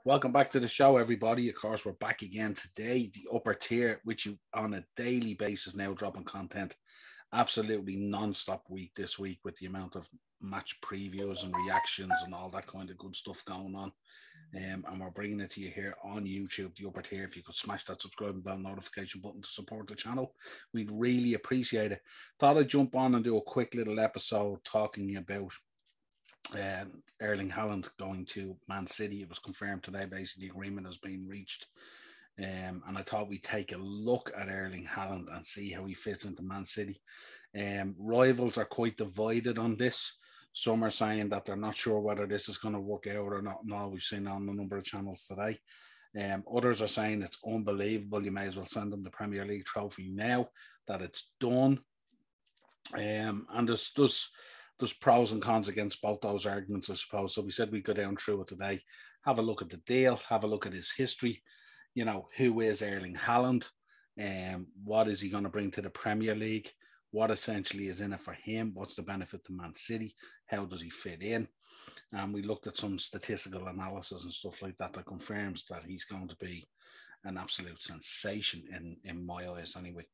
Welcome back to the show, everybody. Of course, we're back again today, the upper tier, which you on a daily basis now dropping content. Absolutely non-stop week this week with the amount of match previews and reactions and all that kind of good stuff going on. And we're bringing it to you here on YouTube, the upper tier. If you could smash that subscribe and bell notification button to support the channel, we'd really appreciate it. Thought I'd jump on and do a quick little episode talking about Erling Haaland going to Man City. It was confirmed today. Basically, the agreement has been reached. And I thought we'd take a look at Erling Haaland and see how he fits into Man City. Rivals are quite divided on this. Some are saying that they're not sure whether this is going to work out or not. No, we've seen on a number of channels today. Others are saying it's unbelievable. You may as well send them the Premier League trophy now that it's done. And there's pros and cons against both those arguments, I suppose. So we said we'd go down through it today, have a look at the deal, have a look at his history. You know, who is Erling Haaland? What is he going to bring to the Premier League? What essentially is in it for him? What's the benefit to Man City? How does he fit in? And we looked at some statistical analysis and stuff like that that confirms that he's going to be an absolute sensation in my eyes anyway.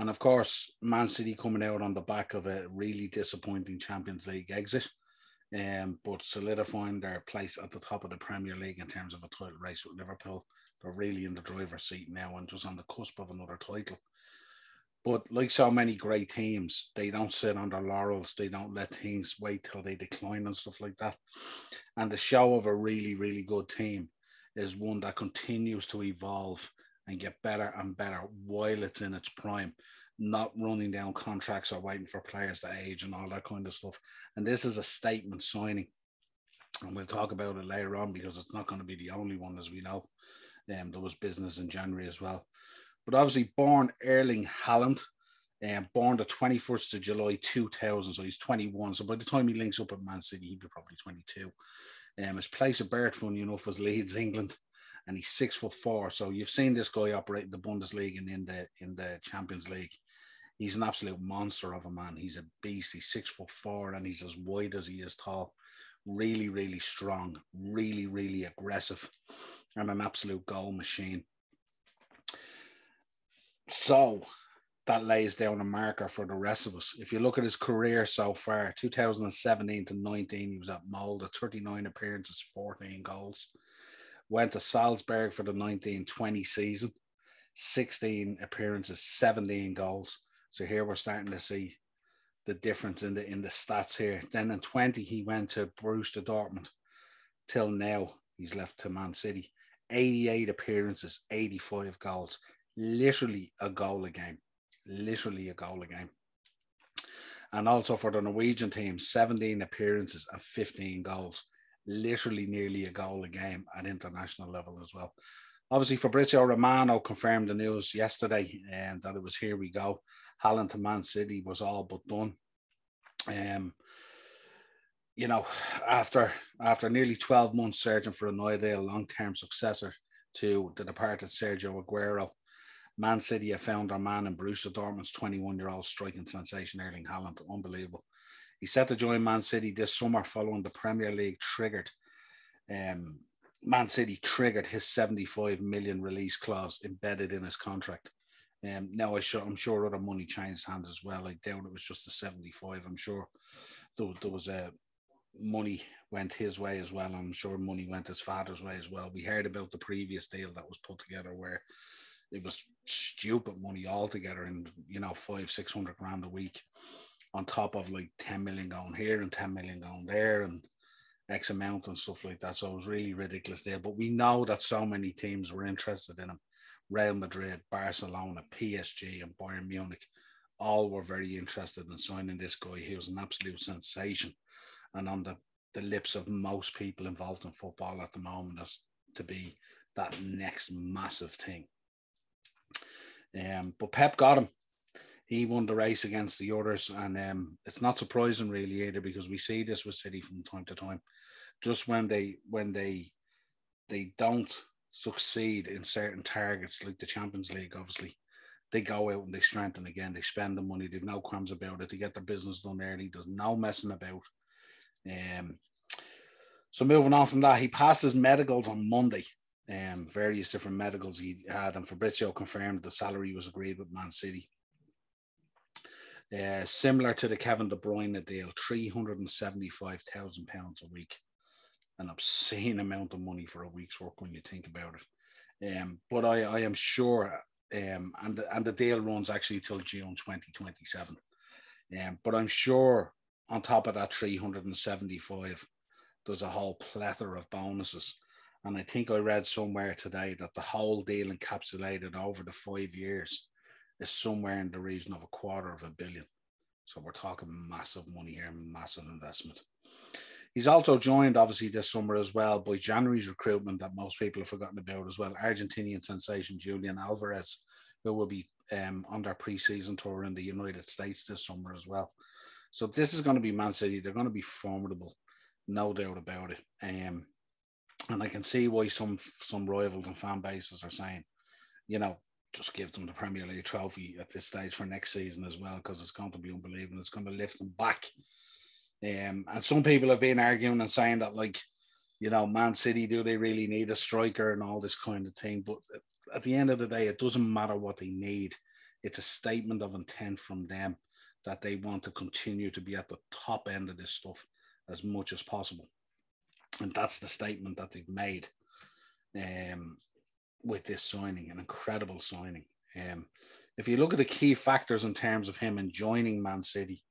And of course, Man City coming out on the back of a really disappointing Champions League exit, but solidifying their place at the top of the Premier League in terms of a title race with Liverpool. They're really in the driver's seat now and just on the cusp of another title. But like so many great teams, they don't sit on their laurels. They don't let things wait till they decline and stuff like that. And the show of a really, really good team is one that continues to evolve and get better and better while it's in its prime, not running down contracts or waiting for players to age and all that kind of stuff. And this is a statement signing. And we'll talk about it later on because it's not going to be the only one, as we know. There was business in January as well. But obviously, born Erling Haaland, born the 21st of July 2000, so he's 21. So by the time he links up at Man City, he'd be probably 22. His place of birth, funny enough, was Leeds, England, and he's 6'4". So you've seen this guy operate in the Bundesliga and in the Champions League. He's an absolute monster of a man. He's a beast. He's 6'4", and he's as wide as he is tall. Really, really strong. Really, really aggressive, and an absolute goal machine. So that lays down a marker for the rest of us. If you look at his career so far, 2017 to 19, he was at Molde, 39 appearances, 14 goals. Went to Salzburg for the 19-20 season, 16 appearances, 17 goals. So here we're starting to see the difference in the stats here. Then in 20, he went to Borussia Dortmund. Till now, he's left to Man City. 88 appearances, 85 goals. Literally a goal a game. Literally a goal a game. And also for the Norwegian team, 17 appearances and 15 goals. Literally nearly a goal a game at international level as well. Obviously, Fabrizio Romano confirmed the news yesterday and that it was here we go. Haaland to Man City was all but done. You know, after nearly 12 months searching for an ideal long-term successor to the departed Sergio Aguero, Man City have found their man in Borussia Dortmund's 21-year-old striking sensation, Erling Haaland. Unbelievable. He's set to join Man City this summer following the Premier League triggered. Man City triggered his 75 million release clause embedded in his contract. Now, I'm sure other money changed hands as well. I doubt it was just the 75. I'm sure there was money went his way as well. I'm sure money went his father's way as well. We heard about the previous deal that was put together where it was stupid money altogether, and 500-600 grand a week on top of like 10 million going here and 10 million going there and X amount and stuff like that. So it was really ridiculous deal. But we know that so many teams were interested in him. Real Madrid, Barcelona, PSG and Bayern Munich all were very interested in signing this guy. He was an absolute sensation and on the lips of most people involved in football at the moment as to be that next massive thing. But Pep got him. He won the race against the others, and it's not surprising really either because we see this with City from time to time. Just when they don't succeed in certain targets like the Champions League, obviously, they go out and they strengthen again. They spend the money. They've no qualms about it. They get their business done early. There's no messing about. So moving on from that, he passed his medicals on Monday. Various different medicals he had, and Fabrizio confirmed the salary was agreed with Man City. Similar to the Kevin De Bruyne deal, £375,000 a week. An obscene amount of money for a week's work when you think about it. But I am sure, and the deal runs actually till June 2027. But I'm sure on top of that 375, there's a whole plethora of bonuses. And I think I read somewhere today that the whole deal encapsulated over the 5 years is somewhere in the region of $250 million. So we're talking massive money here, massive investment. He's also joined, obviously, this summer as well by January's recruitment that most people have forgotten about as well. Argentinian sensation Julian Alvarez, who will be on their pre-season tour in the United States this summer as well. So this is going to be Man City. They're going to be formidable, no doubt about it. And I can see why some rivals and fan bases are saying, just give them the Premier League trophy at this stage for next season as well, because it's going to be unbelievable. It's going to lift them back. And some people have been arguing and saying that, Man City, do they really need a striker and all this kind of thing? But at the end of the day, it doesn't matter what they need. It's a statement of intent from them that they want to continue to be at the top end of this stuff as much as possible. And that's the statement that they've made with this signing, an incredible signing. If you look at the key factors in terms of him and joining Man City,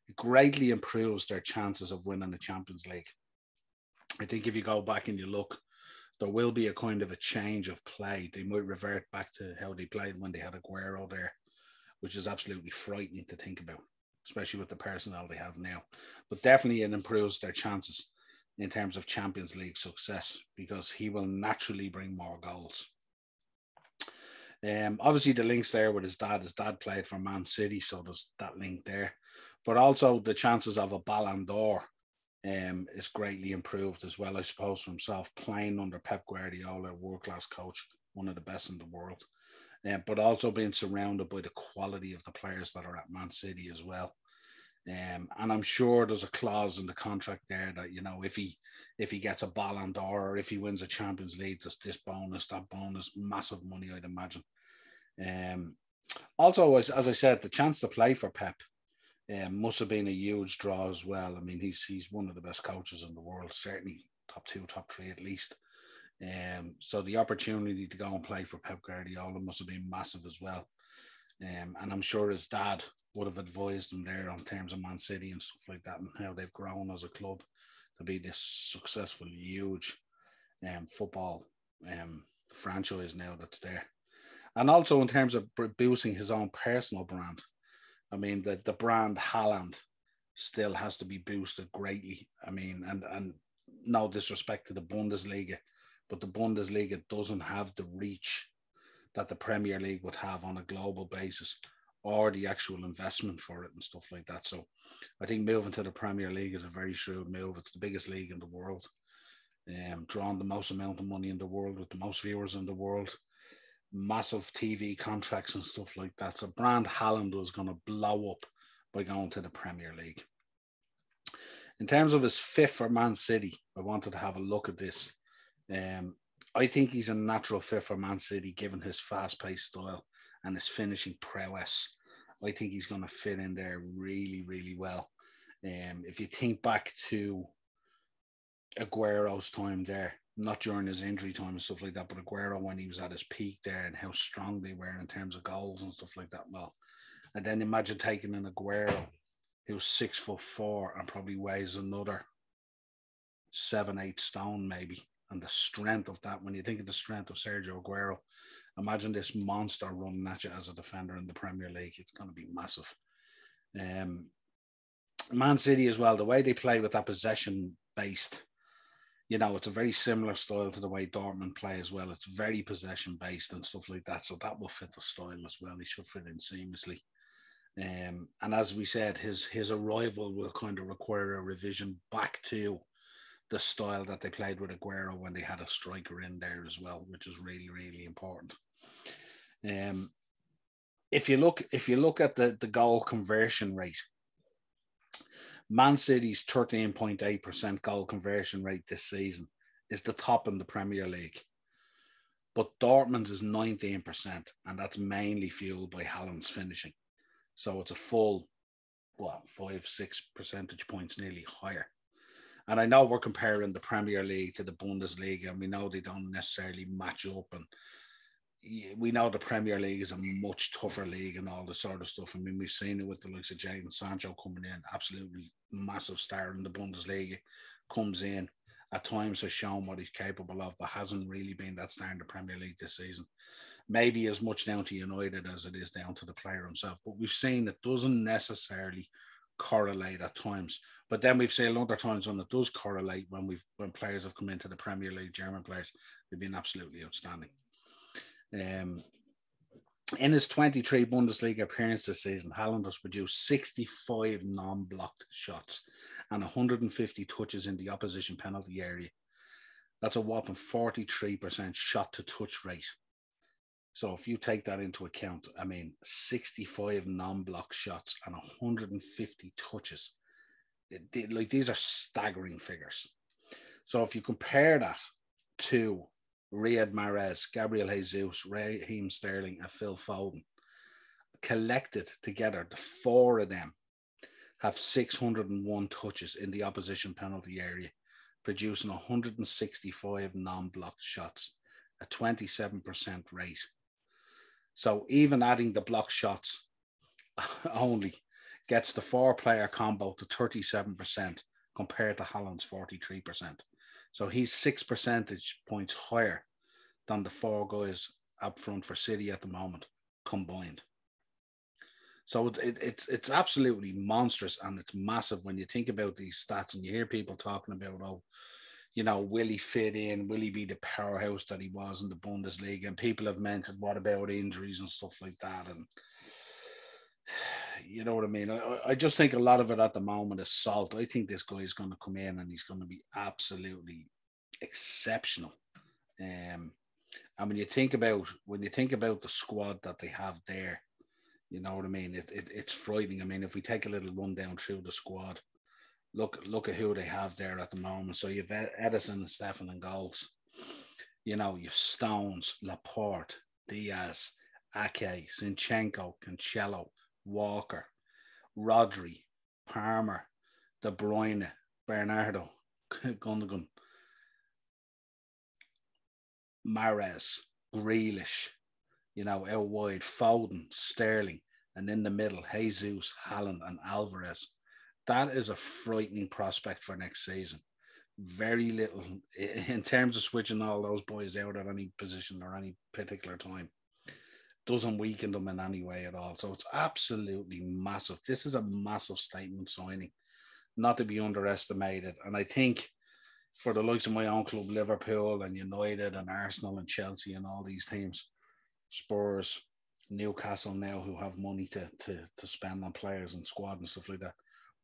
it greatly improves their chances of winning the Champions League. I think if you go back and you look, there will be a kind of a change of play. They might revert back to how they played when they had Aguero there, which is absolutely frightening to think about, especially with the personnel they have now. But definitely it improves their chances in terms of Champions League success, because he will naturally bring more goals. Obviously the links there with his dad. His dad played for Man City, so there's that link there. But also the chances of a Ballon d'Or is greatly improved as well, I suppose, for himself, playing under Pep Guardiola, world-class coach, one of the best in the world. But also being surrounded by the quality of the players that are at Man City as well. And I'm sure there's a clause in the contract there that, if he gets a Ballon d'Or or if he wins a Champions League, there's this bonus, that bonus, massive money, I'd imagine. Also, as I said, the chance to play for Pep must have been a huge draw as well. I mean, he's one of the best coaches in the world, certainly top 2, top 3 at least. So the opportunity to go and play for Pep Guardiola must have been massive as well. And I'm sure his dad would have advised him there on terms of Man City and stuff like that, and how they've grown as a club to be this successful, huge football franchise now that's there. And also in terms of boosting his own personal brand. I mean, the brand Haaland still has to be boosted greatly. I mean, and no disrespect to the Bundesliga, but the Bundesliga doesn't have the reach that the Premier League would have on a global basis, or the actual investment for it and stuff like that. So I think moving to the Premier League is a very shrewd move. It's the biggest league in the world, drawing the most amount of money in the world, with the most viewers in the world, massive TV contracts and stuff like that. So brand Haaland was going to blow up by going to the Premier League. In terms of his fit for Man City, I wanted to have a look at this. I think he's a natural fit for Man City, given his fast-paced style and his finishing prowess. I think he's going to fit in there really, really well. If you think back to Aguero's time there, not during his injury time and stuff like that, but Aguero when he was at his peak there and how strong they were in terms of goals and stuff like that. Well, and then imagine taking an Aguero who's 6'4" and probably weighs another 7-8 stone maybe. And the strength of that, when you think of the strength of Sergio Aguero, imagine this monster running at you as a defender in the Premier League. It's going to be massive. Man City as well, the way they play with that possession-based, it's a very similar style to the way Dortmund play as well. It's very possession-based and stuff like that. So that will fit the style as well. He should fit in seamlessly. And as we said, his arrival will kind of require a revision back to the style that they played with Aguero when they had a striker in there as well, which is really, really important. If you look at the goal conversion rate, Man City's 13.8% goal conversion rate this season is the top in the Premier League. But Dortmund's is 19%, and that's mainly fueled by Haaland's finishing. So it's a full, 5-6 percentage points nearly higher. And I know we're comparing the Premier League to the Bundesliga, and we know they don't necessarily match up. And we know the Premier League is a much tougher league and all this sort of stuff. I mean, we've seen it with the likes of Jadon Sancho coming in, absolutely massive star in the Bundesliga, comes in, at times has shown what he's capable of, but hasn't really been that star in the Premier League this season. Maybe as much down to United as it is down to the player himself. But we've seen it doesn't necessarily correlate at times. But then we've seen other times when it does correlate, when players have come into the Premier League, German players, they've been absolutely outstanding. In his 23 Bundesliga appearances this season, Haaland has produced 65 non-blocked shots and 150 touches in the opposition penalty area. That's a whopping 43% shot-to-touch rate. So if you take that into account, I mean, 65 non-block shots and 150 touches. These are staggering figures. So if you compare that to Riyad Mahrez, Gabriel Jesus, Raheem Sterling, and Phil Foden, collected together, the four of them have 601 touches in the opposition penalty area, producing 165 non-blocked shots, a 27% rate. So even adding the block shots only gets the four-player combo to 37% compared to Haaland's 43%. So he's 6 percentage points higher than the four guys up front for City at the moment combined. So it's absolutely monstrous, and it's massive when you think about these stats and you hear people talking about, will he fit in? Will he be the powerhouse that he was in the Bundesliga? And people have mentioned, what about injuries and stuff like that? And you know what I mean? I just think a lot of it at the moment is salt. I think this guy is going to come in and he's going to be absolutely exceptional. And when you think about the squad that they have there, you know what I mean? It's frightening. I mean, if we take a little run down through the squad, look at who they have there at the moment. So you've Edison and Stefan in goals. You've Stones, Laporte, Diaz, Ake, Zinchenko, Cancelo, Walker, Rodri, Palmer, De Bruyne, Bernardo, Gundogan, Mahrez, Grealish, out wide, Foden, Sterling, and in the middle, Jesus, Haaland, and Alvarez. That is a frightening prospect for next season. Very little in terms of switching all those boys out at any position or any particular time. Doesn't weaken them in any way at all. So it's absolutely massive. This is a massive statement signing, not to be underestimated. And I think for the likes of my own club, Liverpool and United and Arsenal and Chelsea and all these teams, Spurs, Newcastle now, who have money to spend on players and squad and stuff like that,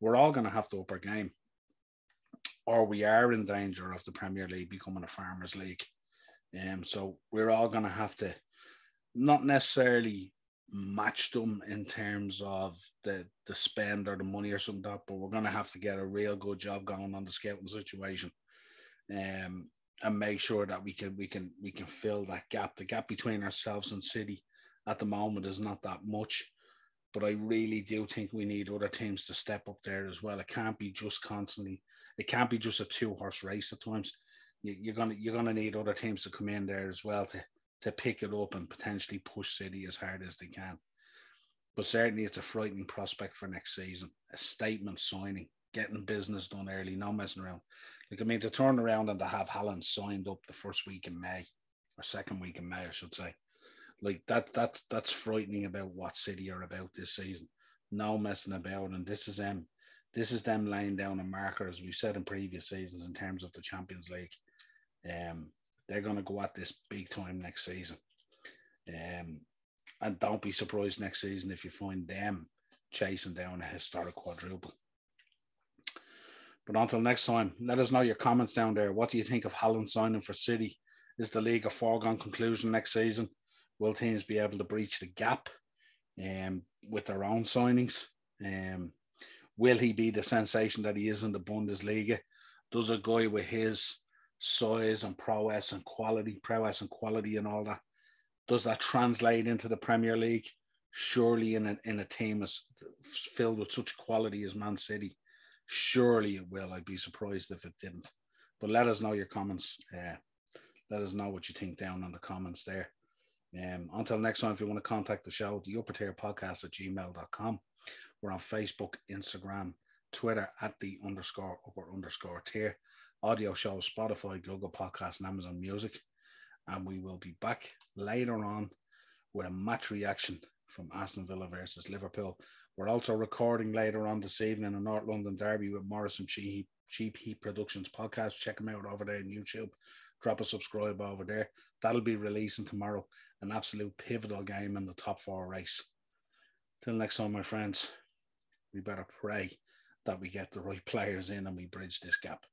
we're all going to have to up our game, or we are in danger of the Premier League becoming a farmers' league. So we're all going to have to not necessarily match them in terms of the spend or the money or something like that, but we're going to have to get a real good job going on the scouting situation, and make sure that we can fill that gap. The gap between ourselves and City at the moment is not that much, but I really do think we need other teams to step up there as well. It can't be just a two-horse race at times. You're gonna need other teams to come in there as well to pick it up and potentially push City as hard as they can. But certainly it's a frightening prospect for next season. A statement signing, getting business done early, no messing around. To turn around and to have Haaland signed up the first week in May, or second week in May, I should say. That's frightening about what City are about this season. No messing about. And this is them laying down a marker, as we've said in previous seasons, in terms of the Champions League. They're going to go at this big time next season. And don't be surprised next season if you find them chasing down a historic quadruple. But until next time, let us know your comments down there. What do you think of Haaland signing for City? Is the league a foregone conclusion next season? Will teams be able to breach the gap with their own signings? Will he be the sensation that he is in the Bundesliga? Does a guy with his size and prowess and quality and all that, does that translate into the Premier League? Surely in a team filled with such quality as Man City, surely it will. I'd be surprised if it didn't. But let us know your comments. Let us know what you think down in the comments there. Until next time, if you want to contact the show, the upper tier podcast at gmail.com. We're on Facebook, Instagram, Twitter at the _upper_ tier. Audio shows, Spotify, Google Podcasts, and Amazon Music. And we will be back later on with a match reaction from Aston Villa versus Liverpool. We're also recording later on this evening a North London derby with Morris and Cheap Heat Productions podcast. Check them out over there on YouTube. Drop a subscribe over there. That'll be releasing tomorrow. An absolute pivotal game in the top 4 race. Till next time, my friends, we better pray that we get the right players in and we bridge this gap.